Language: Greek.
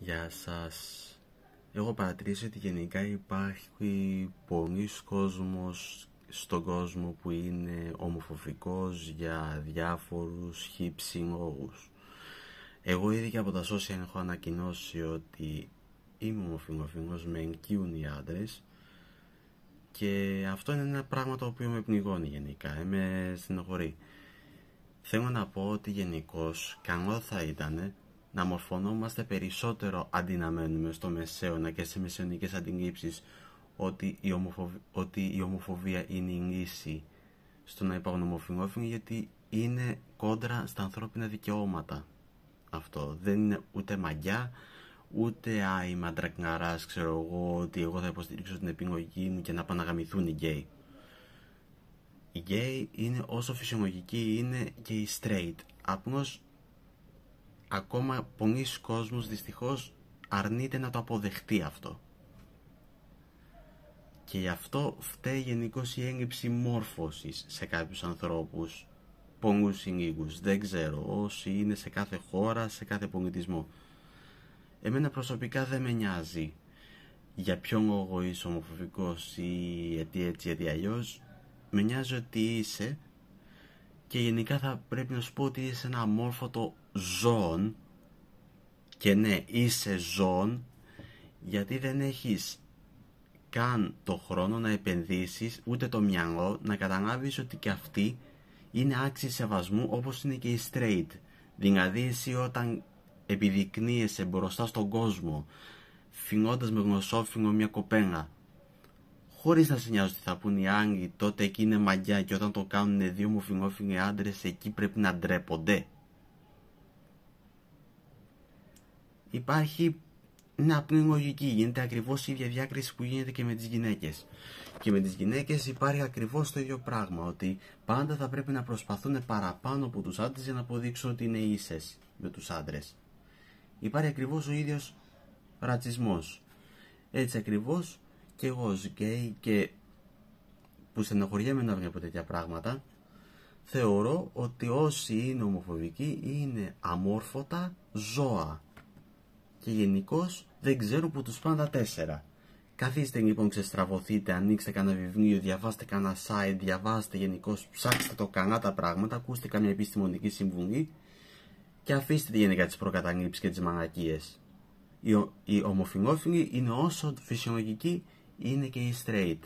Γεια σας. Έχω παρατηρήσει ότι γενικά υπάρχει πολλής κόσμος στον κόσμο που είναι ομοφοβικός για διάφορους χύψη λόγους. Εγώ ήδη και από τα social έχω ανακοινώσει ότι είμαι ομοφιλόφιλος, με εγκύουν οι άντρες και αυτό είναι ένα πράγμα το οποίο με πνιγώνει γενικά, με στενοχωρεί. Θέλω να πω ότι γενικώς καλό θα ήταν να μορφωνόμαστε περισσότερο αντί να μένουμε στο μεσαίωνα και σε μεσαιωνικές αντιλήψεις ότι η ομοφοβία είναι η λύση στο να υπάρχουν ομοφυλόφιλοι, γιατί είναι κόντρα στα ανθρώπινα δικαιώματα. Αυτό δεν είναι ούτε μαγιά, ούτε είμαι αντρακναράς, ξέρω εγώ, ότι εγώ θα υποστηρίξω την επιλογή μου και να πάνε να γαμηθούν οι γκέι. Οι γκέι είναι όσο φυσιολογικοί είναι και οι straight. Απλώς ακόμα πολλοί κόσμος δυστυχώς αρνείται να το αποδεχτεί αυτό. Και γι' αυτό φταίει γενικώς η έλλειψη μόρφωσης σε κάποιους ανθρώπους, πολλούς συλλήγους, δεν ξέρω, όσοι είναι σε κάθε χώρα, σε κάθε πολιτισμό. Εμένα προσωπικά δεν με νοιάζει για ποιον λόγο είσαι ομοφοβικός ή γιατί έτσι γιατί αλλιώς. Με νοιάζει ότι είσαι και γενικά θα πρέπει να σου πω ότι είσαι ένα αμόρφωτο ζώον. Και ναι, είσαι ζώον, γιατί δεν έχεις καν το χρόνο να επενδύσεις, ούτε το μυαλό να καταλάβεις ότι και αυτοί είναι άξιοι σεβασμού, όπως είναι και οι straight. Δηλαδή εσύ όταν επιδεικνύεσαι μπροστά στον κόσμο φιλώντας με γνωσόφιλο μια κοπέλα, χωρίς να σε νοιάζει τι θα πούν οι άλλοι, τότε εκεί είναι μαγιά, και όταν το κάνουν δύο ομοφυλόφιλοι άντρες, εκεί πρέπει να ντρέπονται. Υπάρχει μια απλή λογική, γίνεται ακριβώς η ίδια διάκριση που γίνεται και με τις γυναίκες. Και με τις γυναίκες υπάρχει ακριβώς το ίδιο πράγμα, ότι πάντα θα πρέπει να προσπαθούν παραπάνω από τους άντρες για να αποδείξουν ότι είναι ίσες με τους άντρες. Υπάρχει ακριβώς ο ίδιος ρατσισμός. Έτσι ακριβώς και εγώ ως γκέι, και που στενοχωριέμαι να βλέπω τέτοια πράγματα, θεωρώ ότι όσοι είναι ομοφοβικοί είναι αμόρφωτα ζώα. Και γενικώς δεν ξέρω που τους πάνε τα τέσσερα. Καθίστε λοιπόν, ξεστραβωθείτε, ανοίξτε κανένα βιβλίο, διαβάστε κανένα site, διαβάστε γενικώς, ψάξτε το καλά τα πράγματα, ακούστε καμιά επιστημονική συμβουλή και αφήστε γενικά τις προκαταλήψεις και τις μαλακίες. Οι ομοφυλόφιλοι είναι όσο φυσιολογικοί είναι και οι straight.